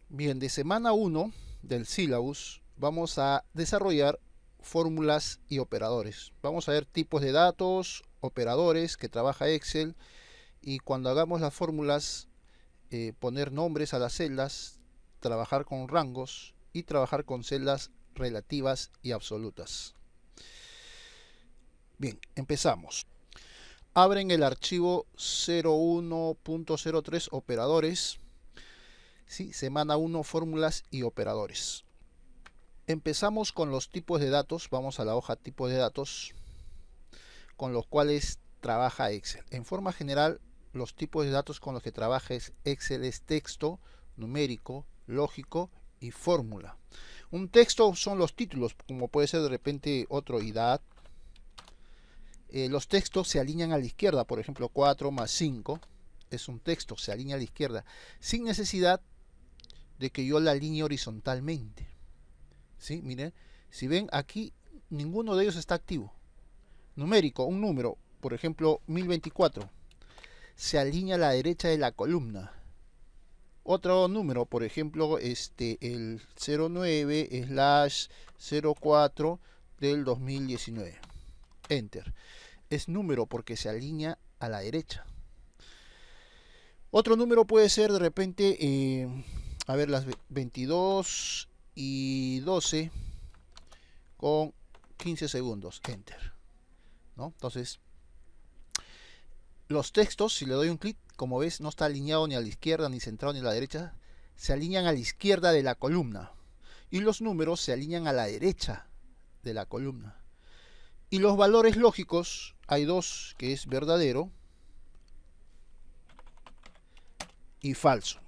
Bien, de semana 1 del syllabus vamos a desarrollar fórmulas y operadores. Vamos a ver tipos de datos, operadores que trabaja Excel y cuando hagamos las fórmulas poner nombres a las celdas, trabajar con rangos y trabajar con celdas relativas y absolutas. Bien, empezamos. Abren el archivo 01.03 operadores. Sí, semana 1 fórmulas y operadores. Empezamos con los tipos de datos. Vamos a la hoja tipo de datos con los cuales trabaja Excel. En forma general, los tipos de datos con los que trabaja Excel es texto, numérico, lógico y fórmula. Un texto son los títulos, como puede ser de repente otro IDAT. Los textos se alinean a la izquierda, por ejemplo 4 más 5 es un texto, se alinea a la izquierda, sin necesidad de que yo la alinee horizontalmente. ¿Sí? Miren, si ven aquí, ninguno de ellos está activo. Numérico, un número, por ejemplo 1024, se alinea a la derecha de la columna. Otro número, por ejemplo, el 09/04 del 2019. Enter. Es número porque se alinea a la derecha. Otro número puede ser de repente, a ver, las 22 y 12 con 15 segundos. Enter. ¿No? Entonces, los textos, si le doy un clic, como ves, no está alineado ni a la izquierda, ni centrado, ni a la derecha. Se alinean a la izquierda de la columna. Y los números se alinean a la derecha de la columna. Y los valores lógicos, hay dos, que es verdadero y falso.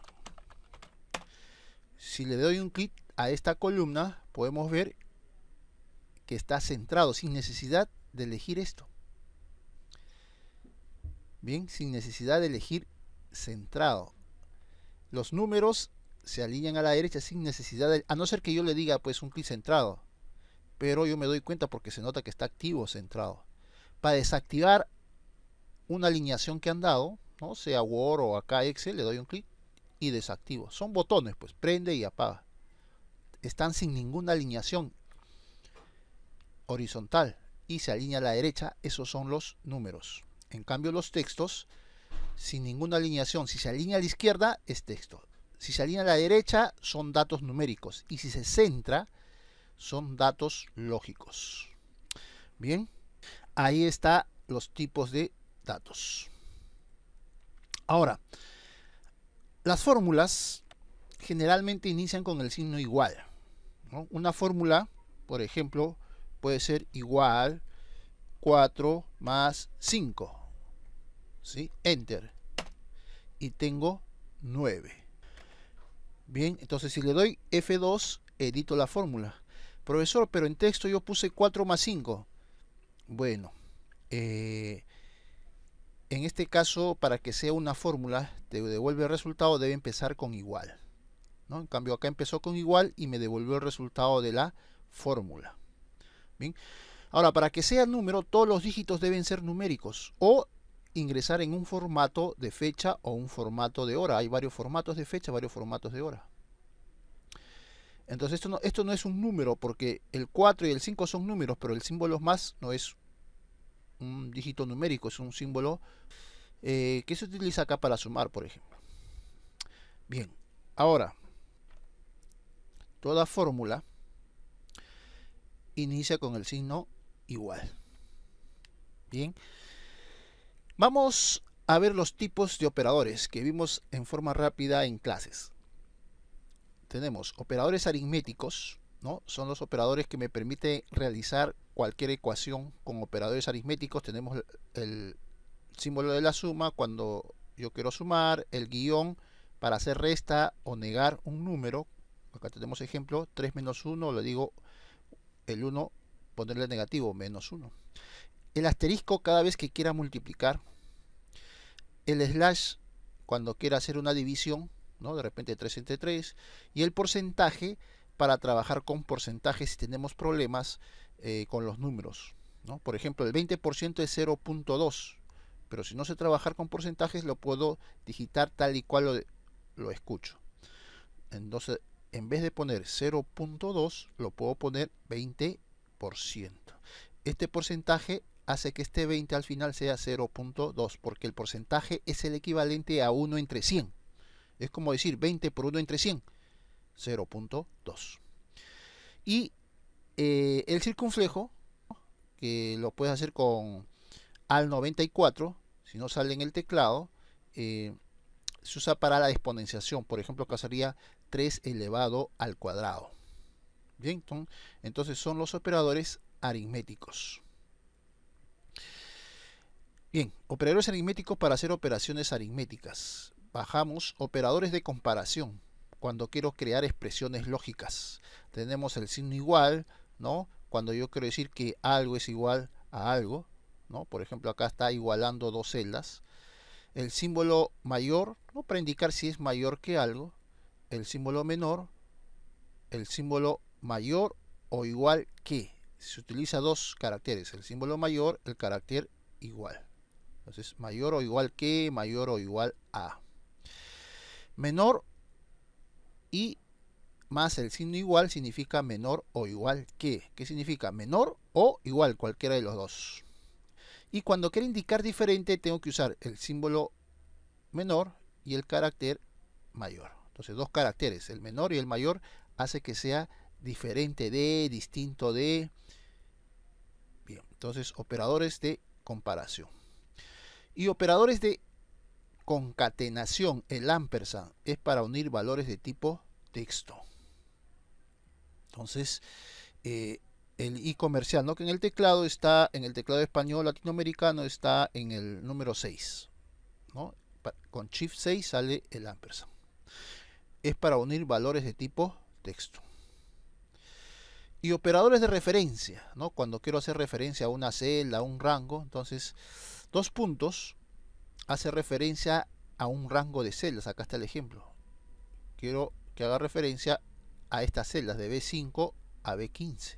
Si le doy un clic a esta columna, podemos ver que está centrado, sin necesidad de elegir esto. Bien, sin necesidad de elegir centrado. Los números se alinean a la derecha sin necesidad de, a no ser que yo le diga pues un clic centrado, pero yo me doy cuenta porque se nota que está activo centrado. Para desactivar una alineación que han dado, ¿no? Sea Word o acá Excel, le doy un clic y desactivo. Son botones, pues prende y apaga. Están sin ninguna alineación horizontal y se alinea a la derecha. Esos son los números. En cambio los textos, sin ninguna alineación, si se alinea a la izquierda es texto, si se alinea a la derecha son datos numéricos y si se centra son datos lógicos. Bien, ahí está los tipos de datos. Ahora, las fórmulas generalmente inician con el signo igual, ¿no? Una fórmula, por ejemplo, puede ser igual 4 más 5. ¿Sí? Enter. Y tengo 9. Bien, entonces si le doy F2, edito la fórmula. Profesor, pero en texto yo puse 4 más 5. Bueno, en este caso, para que sea una fórmula, te devuelve el resultado, debe empezar con igual, ¿no? En cambio, acá empezó con igual y me devolvió el resultado de la fórmula. Bien, ahora, para que sea número, todos los dígitos deben ser numéricos o ingresar en un formato de fecha o un formato de hora. Hay varios formatos de fecha, varios formatos de hora. Entonces esto no es un número porque el 4 y el 5 son números, pero el símbolo más no es un dígito numérico, es un símbolo que se utiliza acá para sumar, por ejemplo. Bien, ahora, toda fórmula inicia con el signo igual. Bien, vamos a ver los tipos de operadores que vimos en forma rápida en clases. Tenemos operadores aritméticos, ¿no? Son los operadores que me permiten realizar cualquier ecuación con operadores aritméticos. Tenemos el símbolo de la suma cuando yo quiero sumar, el guión para hacer resta o negar un número. Acá tenemos ejemplo, 3 menos 1, le digo el 1, ponerle negativo, menos 1. El asterisco cada vez que quiera multiplicar. El slash cuando quiera hacer una división, ¿no? De repente 3 entre 3. Y el porcentaje para trabajar con porcentajes si tenemos problemas con los números, ¿no? Por ejemplo, el 20% es 0.2. Pero si no sé trabajar con porcentajes, lo puedo digitar tal y cual lo escucho. Entonces, en vez de poner 0.2, lo puedo poner 20%. Este porcentaje hace que este 20 al final sea 0.2, porque el porcentaje es el equivalente a 1 entre 100. Es como decir 20 por 1 entre 100, 0.2. Y el circunflejo, que lo puedes hacer con al 94, si no sale en el teclado, se usa para la exponenciación. Por ejemplo, acá sería 3 elevado al cuadrado. Bien, entonces son los operadores aritméticos. Bien, operadores aritméticos para hacer operaciones aritméticas. Bajamos operadores de comparación. Cuando quiero crear expresiones lógicas, tenemos el signo igual, ¿no? Cuando yo quiero decir que algo es igual a algo, ¿no? Por ejemplo, acá está igualando dos celdas. El símbolo mayor, ¿no? Para indicar si es mayor que algo. El símbolo menor, el símbolo mayor o igual que. Se utiliza dos caracteres, el símbolo mayor, el carácter igual. Entonces, mayor o igual que, mayor o igual a. Menor y más el signo igual significa menor o igual que. ¿Qué significa? Menor o igual, cualquiera de los dos. Y cuando quiero indicar diferente, tengo que usar el símbolo menor y el carácter mayor. Entonces, dos caracteres, el menor y el mayor, hace que sea diferente de, distinto de. Bien, entonces, operadores de comparación. Y operadores de concatenación, el ampersand, es para unir valores de tipo texto. Entonces, el i comercial, ¿no? Que en el teclado está, en el teclado español latinoamericano está en el número 6, ¿no? Con Shift 6 sale el ampersand. Es para unir valores de tipo texto. Y operadores de referencia, ¿no? Cuando quiero hacer referencia a una celda, a un rango, entonces, dos puntos hace referencia a un rango de celdas. Acá está el ejemplo. Quiero que haga referencia a estas celdas de B5 a B15.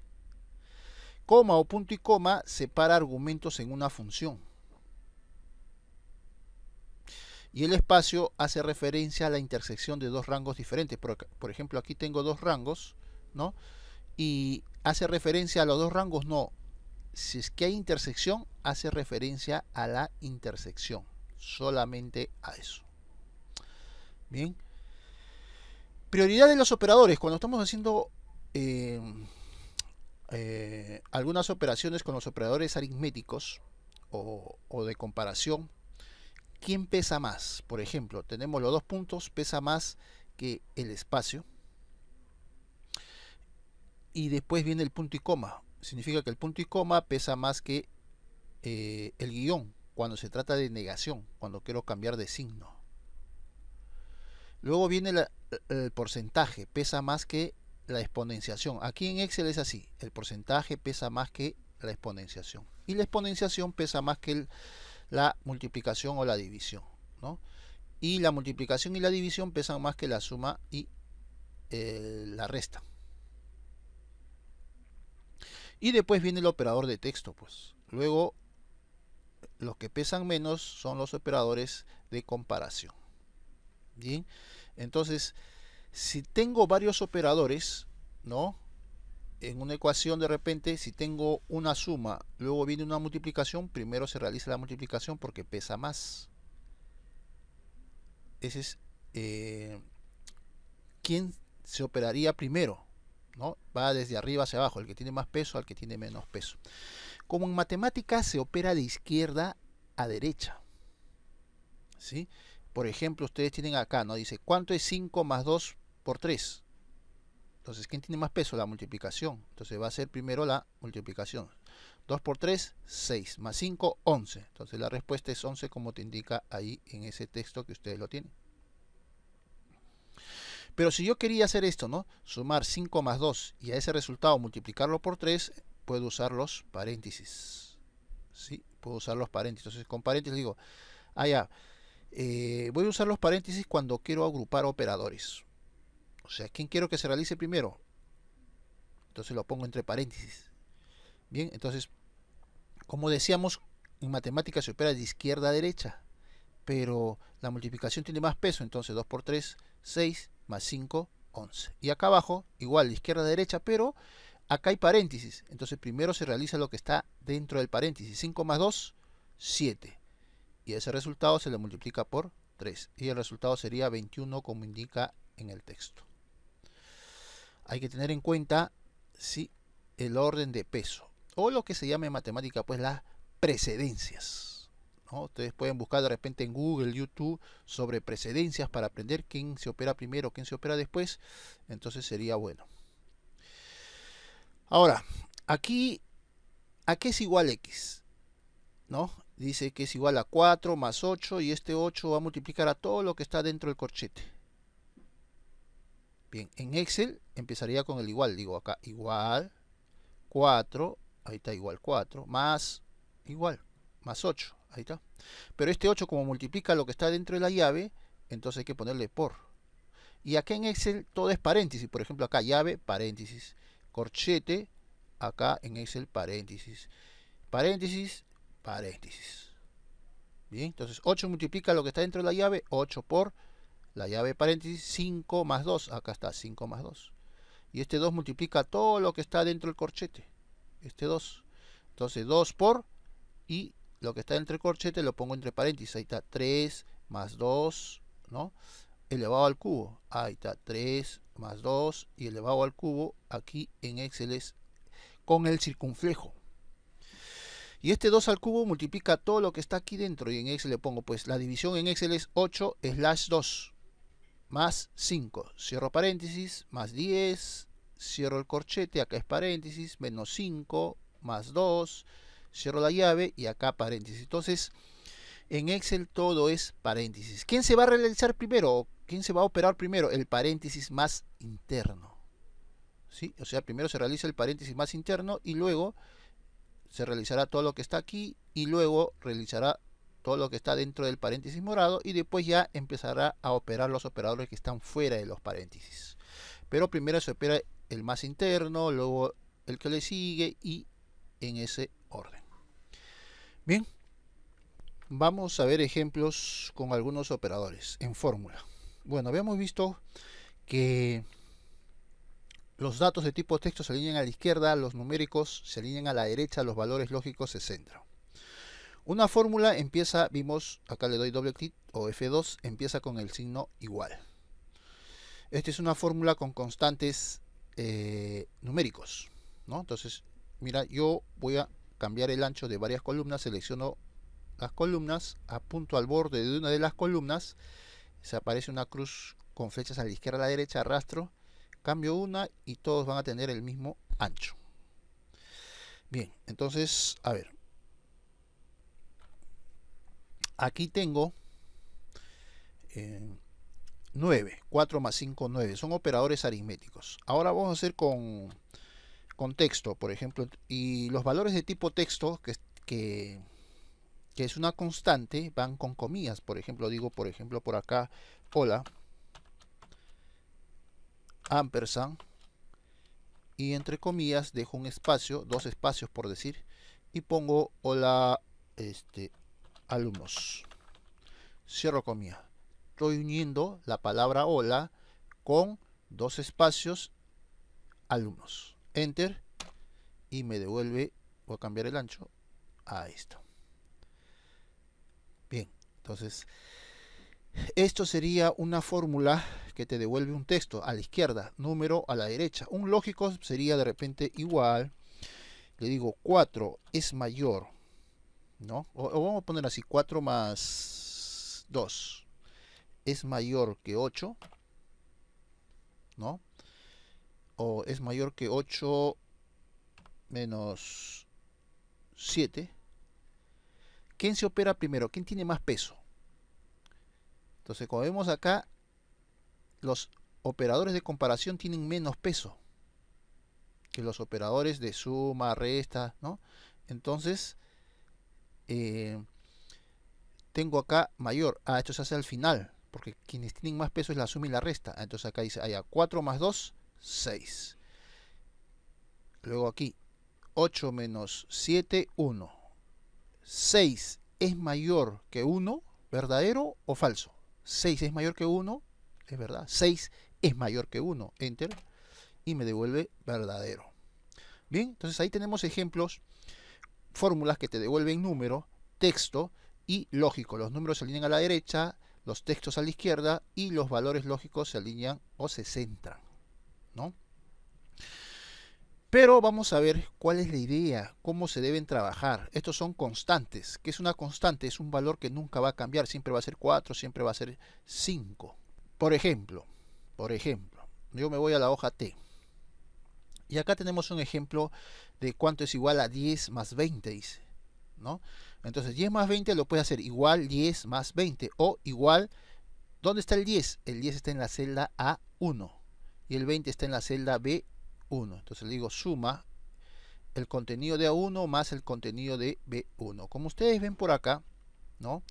Coma o punto y coma separa argumentos en una función. Y el espacio hace referencia a la intersección de dos rangos diferentes. Por ejemplo, aquí tengo dos rangos, ¿no? Y hace referencia a los dos rangos, no. Si es que hay intersección, hace referencia a la intersección. Solamente a eso. Bien. Prioridad de los operadores. Cuando estamos haciendo algunas operaciones con los operadores aritméticos o de comparación, ¿quién pesa más? Por ejemplo, tenemos los dos puntos, pesa más que el espacio. Y después viene el punto y coma. Significa que el punto y coma pesa más que el guión cuando se trata de negación, cuando quiero cambiar de signo. Luego viene el porcentaje, pesa más que la exponenciación. Aquí en Excel es así, el porcentaje pesa más que la exponenciación. Y la exponenciación pesa más que la multiplicación o la división, ¿no? Y la multiplicación y la división pesan más que la suma y la resta. Y después viene el operador de texto, pues. Luego, los que pesan menos son los operadores de comparación. Bien, entonces, si tengo varios operadores, ¿no? En una ecuación de repente, si tengo una suma, luego viene una multiplicación, primero se realiza la multiplicación porque pesa más. Ese es quién se operaría primero, ¿no? Va desde arriba hacia abajo, el que tiene más peso al que tiene menos peso. Como en matemáticas se opera de izquierda a derecha, ¿sí? Por ejemplo, ustedes tienen acá, ¿no? Dice, ¿cuánto es 5 más 2 por 3? Entonces, ¿quién tiene más peso? La multiplicación. Entonces va a ser primero la multiplicación. 2 por 3, 6. Más 5, 11. Entonces la respuesta es 11 como te indica ahí en ese texto que ustedes lo tienen. Pero si yo quería hacer esto, ¿no? Sumar 5 más 2 y a ese resultado multiplicarlo por 3, puedo usar los paréntesis. ¿Sí? Puedo usar los paréntesis. Entonces con paréntesis digo, voy a usar los paréntesis cuando quiero agrupar operadores. O sea, ¿quién quiero que se realice primero? Entonces lo pongo entre paréntesis. Bien, entonces, como decíamos, en matemáticas se opera de izquierda a derecha. Pero la multiplicación tiene más peso, entonces 2 por 3, 6, más 5, 11. Y acá abajo, igual, de izquierda a derecha, pero acá hay paréntesis. Entonces primero se realiza lo que está dentro del paréntesis. 5 más 2, 7. Y ese resultado se le multiplica por 3. Y el resultado sería 21 como indica en el texto. Hay que tener en cuenta el orden de peso. O lo que se llama en matemática pues las precedencias, ¿no? Ustedes pueden buscar de repente en Google, YouTube sobre precedencias para aprender quién se opera primero, quién se opera después. Entonces sería bueno. Ahora, aquí, ¿a qué es igual x? ¿No? Dice que es igual a 4 más 8 y este 8 va a multiplicar a todo lo que está dentro del corchete. Bien, en Excel empezaría con el igual. Digo acá igual 4, ahí está igual 4, más igual, más 8, ahí está. Pero este 8 como multiplica lo que está dentro de la llave, entonces hay que ponerle por. Y acá en Excel todo es paréntesis. Por ejemplo acá llave, paréntesis, corchete, acá en Excel paréntesis, paréntesis, paréntesis. Bien, entonces 8 multiplica lo que está dentro de la llave, 8 por la llave paréntesis, 5 más 2, acá está 5 más 2. Y este 2 multiplica todo lo que está dentro del corchete, este 2. Entonces 2 por, y lo que está entre el corchete lo pongo entre paréntesis, ahí está 3 más 2, ¿no? Elevado al cubo, ahí está 3 más 2 y elevado al cubo, aquí en Excel es con el circunflejo. Y este 2 al cubo multiplica todo lo que está aquí dentro y en Excel le pongo pues la división en Excel es 8/2 más 5, cierro paréntesis, más 10, cierro el corchete, acá es paréntesis, menos 5, más 2, cierro la llave y acá paréntesis. Entonces, en Excel todo es paréntesis. ¿Quién se va a realizar primero? ¿Quién se va a operar primero? El paréntesis más interno. ¿Sí? O sea, primero se realiza el paréntesis más interno y luego se realizará todo lo que está aquí y luego realizará todo lo que está dentro del paréntesis morado y después ya empezará a operar los operadores que están fuera de los paréntesis. Pero primero se opera el más interno, luego el que le sigue y en ese orden. Bien, vamos a ver ejemplos con algunos operadores en fórmula. Bueno, habíamos visto que los datos de tipo texto se alinean a la izquierda, los numéricos se alinean a la derecha, los valores lógicos se centran. Una fórmula empieza, vimos, acá le doy doble clic o F2, empieza con el signo igual. Esta es una fórmula con constantes numéricos, ¿no? Entonces, mira, yo voy a cambiar el ancho de varias columnas, selecciono las columnas, apunto al borde de una de las columnas, se aparece una cruz con flechas a la izquierda y a la derecha, arrastro, cambio una y todos van a tener el mismo ancho. Bien, entonces, a ver. Aquí tengo 9, 4 más 5, 9. Son operadores aritméticos. Ahora vamos a hacer con texto, por ejemplo. Y los valores de tipo texto, que es una constante, van con comillas. Por ejemplo, digo, por acá, hola, ampersand. Y entre comillas dejo un espacio, dos espacios por decir. Y pongo hola, alumnos. Cierro comillas. Estoy uniendo la palabra hola con dos espacios alumnos. Enter y me devuelve, voy a cambiar el ancho a esto. Bien, entonces esto sería una fórmula que te devuelve un texto a la izquierda, número a la derecha. Un lógico sería de repente igual, le digo 4 es mayor, ¿no? O vamos a poner así, 4 más 2 es mayor que 8, ¿no? O es mayor que 8 menos 7. ¿Quién se opera primero? ¿Quién tiene más peso? Entonces, como vemos acá, los operadores de comparación tienen menos peso que los operadores de suma, resta, ¿no? Entonces, tengo acá mayor. Esto se hace al final, porque quienes tienen más peso es la suma y la resta. Entonces acá dice, 4 más 2, 6. Luego aquí, 8 menos 7, 1. 6 es mayor que 1, ¿verdadero o falso? 6 es mayor que 1, es verdad. 6 es mayor que 1, enter, y me devuelve verdadero. Bien, entonces ahí tenemos ejemplos, fórmulas que te devuelven número, texto y lógico. Los números se alinean a la derecha, los textos a la izquierda y los valores lógicos se alinean o se centran, ¿no? Pero vamos a ver cuál es la idea, cómo se deben trabajar. Estos son constantes. ¿Qué es una constante? Es un valor que nunca va a cambiar. Siempre va a ser 4, siempre va a ser 5. Por ejemplo, yo me voy a la hoja T. Y acá tenemos un ejemplo de cuánto es igual a 10 más 20, dice, ¿no? Entonces 10 más 20 lo puede hacer igual 10 más 20 o igual, ¿dónde está el 10? El 10 está en la celda A1 y el 20 está en la celda B1. Entonces le digo suma el contenido de A1 más el contenido de B1. Como ustedes ven por acá, ¿no?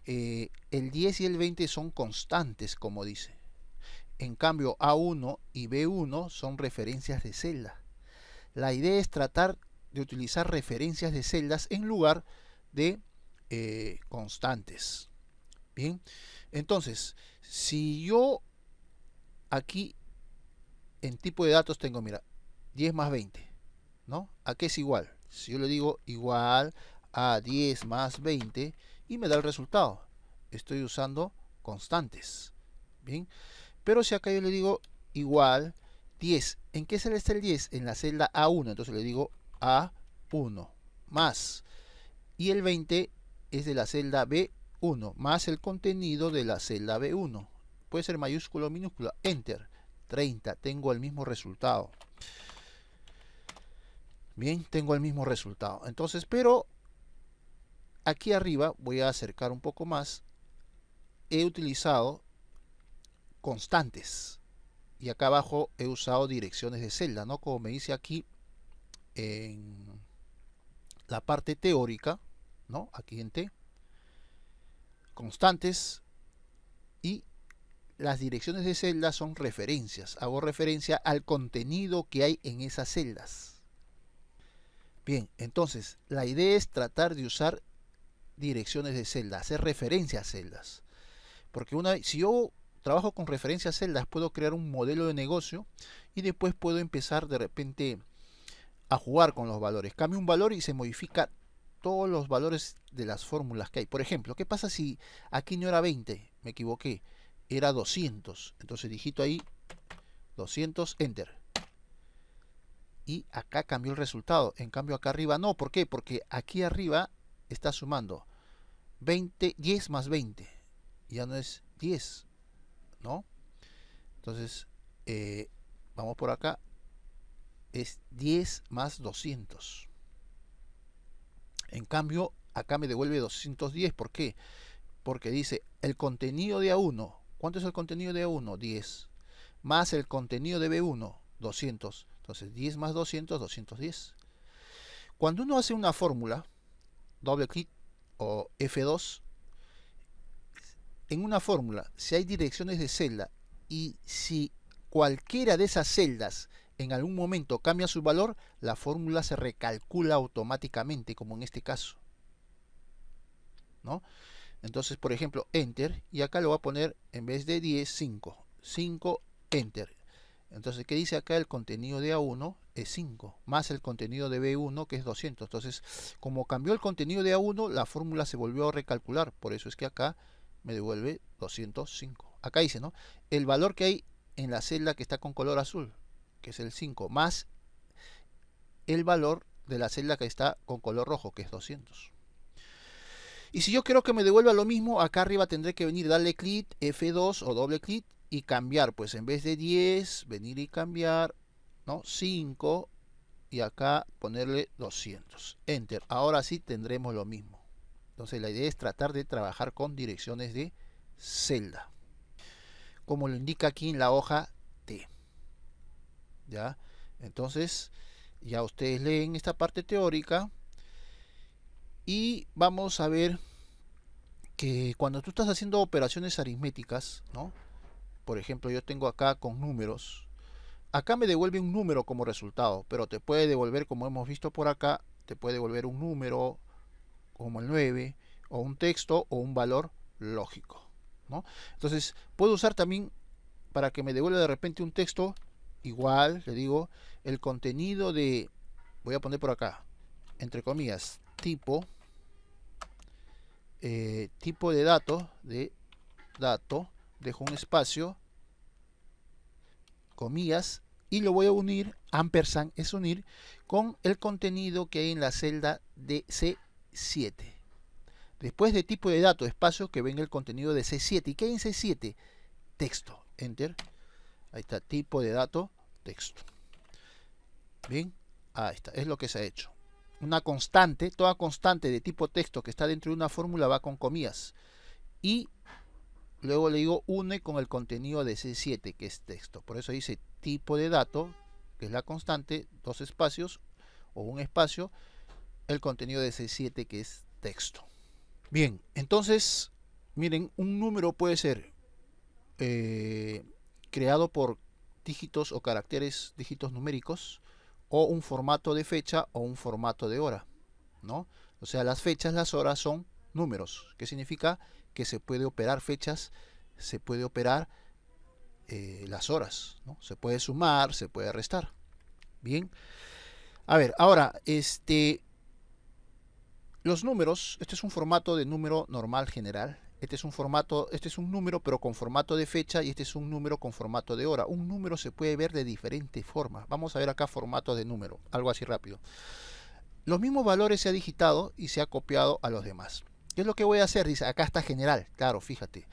El 10 y el 20 son constantes, como dice. En cambio, A1 y B1 son referencias de celda. La idea es tratar de utilizar referencias de celdas en lugar de constantes. Bien, entonces, si yo aquí en tipo de datos tengo, mira, 10 más 20, ¿no? ¿A qué es igual? Si yo le digo igual a 10 más 20 y me da el resultado, estoy usando constantes. Bien, pero si acá yo le digo igual 10, ¿en qué celda está el 10? En la celda A1, entonces le digo A1 más, y el 20 es de la celda B1 más el contenido de la celda B1. Puede ser mayúscula o minúscula, enter, 30, tengo el mismo resultado. Bien, tengo el mismo resultado. Entonces, pero aquí arriba voy a acercar un poco más. He utilizado constantes y acá abajo he usado direcciones de celda, ¿no? Como me dice aquí en la parte teórica, ¿no? Aquí en T, constantes y las direcciones de celda son referencias. Hago referencia al contenido que hay en esas celdas. Bien, entonces la idea es tratar de usar direcciones de celda, hacer referencia a celdas. Porque si yo trabajo con referencia a celdas, puedo crear un modelo de negocio y después puedo empezar de repente a jugar con los valores. Cambio un valor y se modifica todos los valores de las fórmulas que hay. Por ejemplo, ¿qué pasa si aquí no era 20? Me equivoqué, era 200. Entonces digito ahí 200, enter. Y acá cambió el resultado. En cambio acá arriba no. ¿Por qué? Porque aquí arriba está sumando 10 más 20. Ya no es 10, ¿no? Entonces, vamos por acá. Es 10 más 200. En cambio, acá me devuelve 210. ¿Por qué? Porque dice el contenido de A1. ¿Cuánto es el contenido de A1? 10. Más el contenido de B1, 200. Entonces 10 más 200, 210. Cuando uno hace una fórmula, doble clic o F2, en una fórmula, si hay direcciones de celda y si cualquiera de esas celdas en algún momento cambia su valor, la fórmula se recalcula automáticamente, como en este caso, ¿no? Entonces, por ejemplo, enter, y acá lo voy a poner en vez de 10, 5. 5, enter. Entonces, ¿qué dice acá? El contenido de A1 es 5, más el contenido de B1 que es 200. Entonces, como cambió el contenido de A1, la fórmula se volvió a recalcular. Por eso es que acá me devuelve 205. Acá dice, ¿no? El valor que hay en la celda que está con color azul, que es el 5, más el valor de la celda que está con color rojo, que es 200. Y si yo quiero que me devuelva lo mismo, acá arriba tendré que venir, darle clic, F2 o doble clic y cambiar. Pues en vez de 10, venir y cambiar, ¿no? 5 y acá ponerle 200. Enter. Ahora sí tendremos lo mismo. Entonces la idea es tratar de trabajar con direcciones de celda, como lo indica aquí en la hoja T. ¿Ya? Entonces ya ustedes leen esta parte teórica y vamos a ver que cuando tú estás haciendo operaciones aritméticas, ¿no? Por ejemplo, yo tengo acá con números, acá me devuelve un número como resultado, pero te puede devolver, como hemos visto por acá, te puede devolver un número como el 9, o un texto o un valor lógico, ¿no? Entonces puedo usar también para que me devuelva de repente un texto, igual, le digo, el contenido de, voy a poner por acá, entre comillas, tipo de dato, dejo un espacio, comillas, y lo voy a unir, ampersand es unir, con el contenido que hay en la celda de C7. Después de tipo de dato, espacio, que venga el contenido de C7. ¿Y qué hay en C7? Texto. Enter. Ahí está, tipo de dato, texto. Bien, ahí está, es lo que se ha hecho. Una constante, toda constante de tipo texto que está dentro de una fórmula va con comillas. Y luego le digo une con el contenido de C7, que es texto. Por eso dice tipo de dato, que es la constante, dos espacios o un espacio, el contenido de C7, que es texto. Bien, entonces, miren, un número puede ser creado por dígitos o caracteres, dígitos numéricos, o un formato de fecha o un formato de hora, ¿no? O sea, las fechas, las horas son números. ¿Qué significa? Que se puede operar fechas, se puede operar las horas, ¿no? Se puede sumar, se puede restar. Bien. A ver, ahora, los números, este es un formato de número normal general. Este es un número pero con formato de fecha y este es un número con formato de hora. Un número se puede ver de diferentes formas. Vamos a ver acá formato de número, algo así rápido. Los mismos valores se ha digitado y se ha copiado a los demás. ¿Qué es lo que voy a hacer? Dice, acá está general. Claro, fíjate.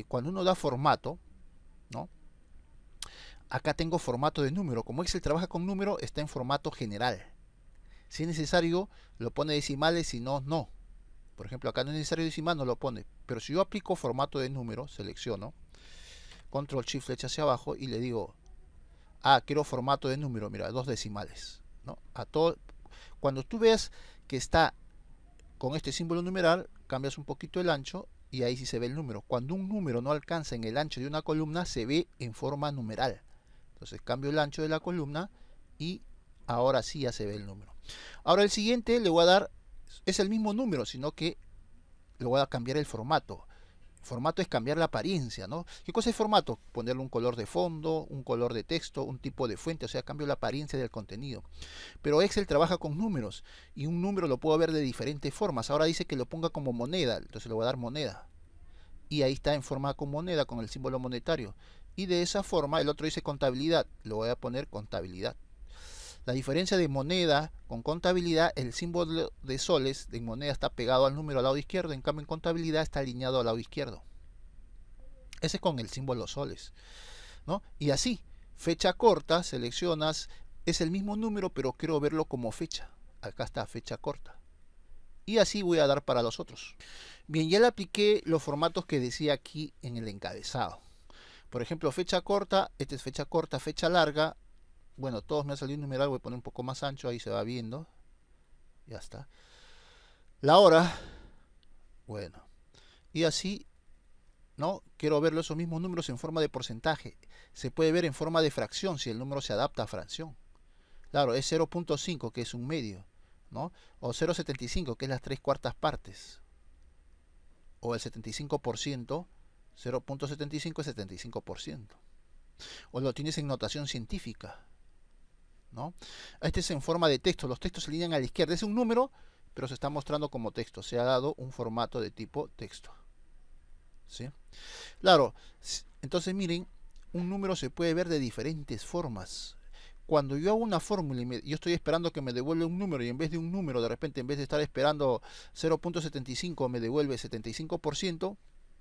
Cuando uno da formato, ¿no? Acá tengo formato de número. Como Excel trabaja con número, está en formato general. Si es necesario, lo pone decimales, si no, no. Por ejemplo, acá no es necesario decimal, no lo pone. Pero si yo aplico formato de número, selecciono, control shift flecha hacia abajo y le digo, quiero formato de número, mira, 2 decimales, ¿no? Cuando tú veas que está con este símbolo numeral, cambias un poquito el ancho y ahí sí se ve el número. Cuando un número no alcanza en el ancho de una columna, se ve en forma numeral. Entonces cambio el ancho de la columna y ahora sí ya se ve el número. Ahora el siguiente le voy a dar, es el mismo número, sino que le voy a cambiar el formato. Formato es cambiar la apariencia, ¿no? ¿Qué cosa es formato? Ponerle un color de fondo, un color de texto, un tipo de fuente, o sea, cambio la apariencia del contenido. Pero Excel trabaja con números y un número lo puedo ver de diferentes formas. Ahora dice que lo ponga como moneda, entonces le voy a dar moneda. Y ahí está en forma con moneda, con el símbolo monetario. Y de esa forma, el otro dice contabilidad, le voy a poner contabilidad. La diferencia de moneda con contabilidad, el símbolo de soles de moneda está pegado al número al lado izquierdo, en cambio en contabilidad está alineado al lado izquierdo. Ese es con el símbolo soles, ¿no? Y así, fecha corta, seleccionas, es el mismo número, pero quiero verlo como fecha. Acá está, fecha corta. Y así voy a dar para los otros. Bien, ya le apliqué los formatos que decía aquí en el encabezado. Por ejemplo, fecha corta, esta es fecha corta, fecha larga. Bueno, todos me ha salido un numeral, voy a poner un poco más ancho, ahí se va viendo. Ya está. La hora, bueno. Y así, ¿no? Quiero ver esos mismos números en forma de porcentaje. Se puede ver en forma de fracción si el número se adapta a fracción. Claro, es 0.5, que es un medio, ¿no? O 0.75, que es las 3/4 partes. O el 75%, 0.75 es 75%. O lo tienes en notación científica, ¿no? Este es en forma de texto, los textos se alinean a la izquierda, es un número, pero se está mostrando como texto, se ha dado un formato de tipo texto, ¿sí? Claro, entonces miren, un número se puede ver de diferentes formas. Cuando yo hago una fórmula y yo estoy esperando que me devuelva un número y en vez de un número, de repente en vez de estar esperando 0.75 me devuelve 75%,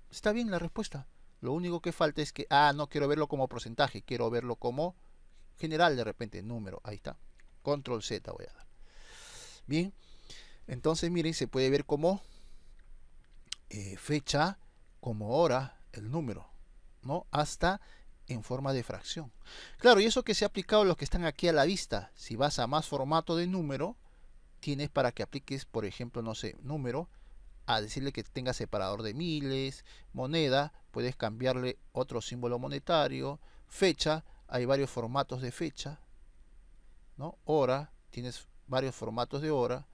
está bien la respuesta. Lo único que falta es que, no quiero verlo como porcentaje, quiero verlo como general, de repente, número. Ahí está. Control Z voy a dar. Bien. Entonces, miren, se puede ver como fecha, como hora, el número, ¿no? Hasta en forma de fracción. Claro, y eso que se ha aplicado a los que están aquí a la vista. Si vas a más formato de número, tienes para que apliques, por ejemplo, no sé, número, a decirle que tenga separador de miles, moneda, puedes cambiarle otro símbolo monetario, fecha, hay varios formatos de fecha, ¿no? Hora, tienes varios formatos de hora.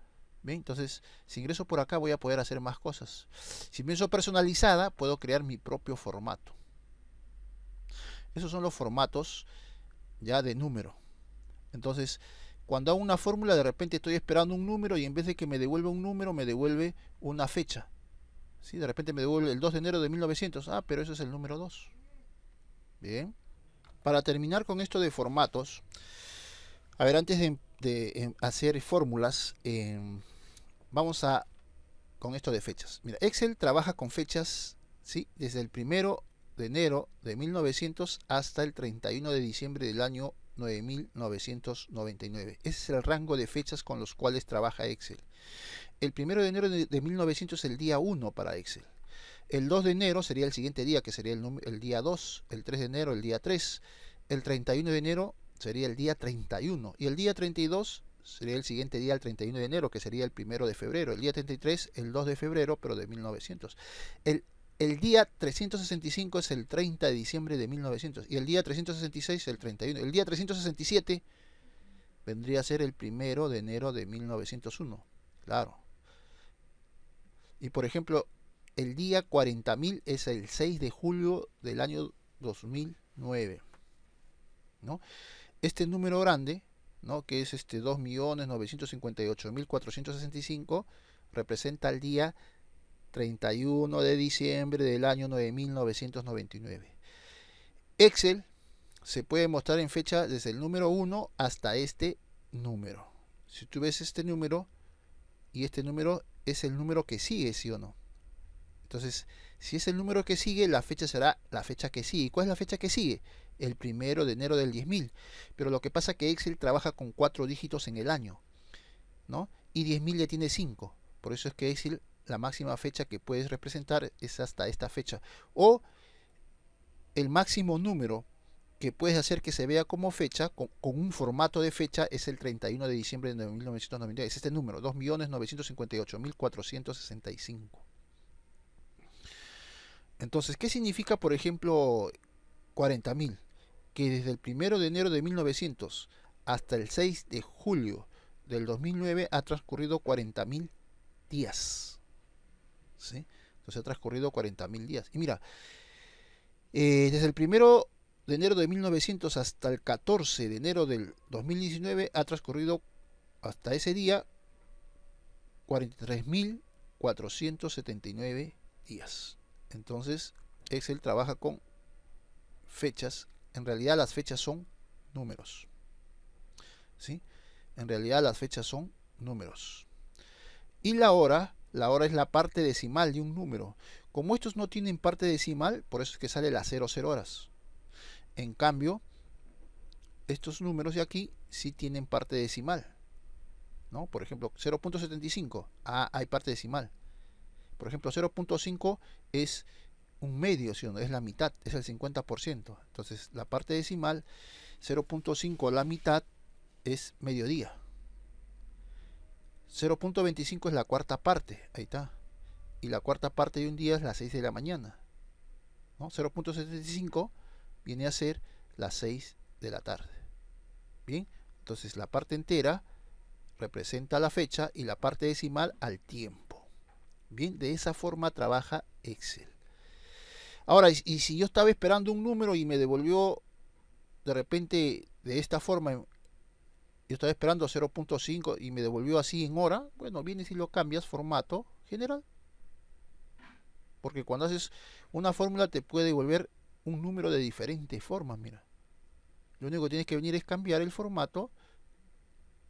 ¿Bien? Entonces, si ingreso por acá voy a poder hacer más cosas. Si pienso personalizada, puedo crear mi propio formato. Esos son los formatos ya de número. Entonces, cuando hago una fórmula, de repente estoy esperando un número y en vez de que me devuelva un número, me devuelve una fecha. ¿Sí? De repente me devuelve el 2 de enero de 1900. Ah, pero eso es el número 2. Bien. Para terminar con esto de formatos, a ver, antes de hacer fórmulas, vamos a con esto de fechas. Mira, Excel trabaja con fechas, ¿sí? Desde el 1 de enero de 1900 hasta el 31 de diciembre del año 9999. Ese es el rango de fechas con los cuales trabaja Excel. El 1 de enero de 1900 es el día 1 para Excel. El 2 de enero sería el siguiente día, que sería el día 2. El 3 de enero, el día 3. El 31 de enero sería el día 31. Y el día 32 sería el siguiente día, el 31 de enero, que sería el 1 de febrero. El día 33, el 2 de febrero, pero de 1900. El día 365 es el 30 de diciembre de 1900. Y el día 366 el 31. El día 367 vendría a ser el 1 de enero de 1901. Claro. Y por ejemplo, el día 40.000 es el 6 de julio del año 2009. ¿No? Este número grande, ¿no? Que es 2.958.465, representa el día 31 de diciembre del año 9999. Excel se puede mostrar en fecha desde el número 1 hasta este número. Si tú ves este número y este número es el número que sigue, ¿sí o no? Entonces, si es el número que sigue, la fecha será la fecha que sigue. ¿Cuál es la fecha que sigue? El 1 de enero del 10.000. Pero lo que pasa es que Excel trabaja con 4 dígitos en el año, ¿no? Y 10.000 ya tiene 5. Por eso es que Excel, la máxima fecha que puedes representar es hasta esta fecha. O el máximo número que puedes hacer que se vea como fecha, con un formato de fecha, es el 31 de diciembre de 1999. Es este número, 2.958.465. Entonces, ¿qué significa, por ejemplo, 40.000? Que desde el 1 de enero de 1900 hasta el 6 de julio del 2009 ha transcurrido 40.000 días. ¿Sí? Entonces ha transcurrido 40.000 días. Y mira, desde el 1 de enero de 1900 hasta el 14 de enero del 2019 ha transcurrido hasta ese día 43.479 días. Entonces, Excel trabaja con fechas. En realidad las fechas son números. ¿Sí? En realidad las fechas son números. Y la hora es la parte decimal de un número. Como estos no tienen parte decimal, por eso es que sale las 00 horas. En cambio, estos números de aquí sí tienen parte decimal, ¿no? Por ejemplo, 0.75, hay parte decimal. Por ejemplo, 0.5 es un medio, ¿sí o no? Es la mitad, es el 50%. Entonces, la parte decimal, 0.5 la mitad, es mediodía. 0.25 es la cuarta parte, ahí está. Y la cuarta parte de un día es las 6 de la mañana, ¿no? 0.75 viene a ser las 6 de la tarde. Bien, entonces la parte entera representa la fecha y la parte decimal al tiempo. Bien, de esa forma trabaja Excel. Ahora, y si yo estaba esperando un número y me devolvió de repente de esta forma, yo estaba esperando 0.5 y me devolvió así en hora, bueno, vienes y lo cambias, formato general. Porque cuando haces una fórmula te puede devolver un número de diferentes formas, mira. Lo único que tienes que venir es cambiar el formato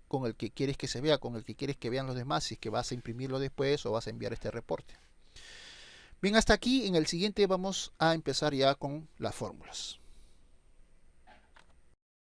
con el que quieres que se vea, con el que quieres que vean los demás, si es que vas a imprimirlo después o vas a enviar este reporte. Bien, hasta aquí. En el siguiente vamos a empezar ya con las fórmulas.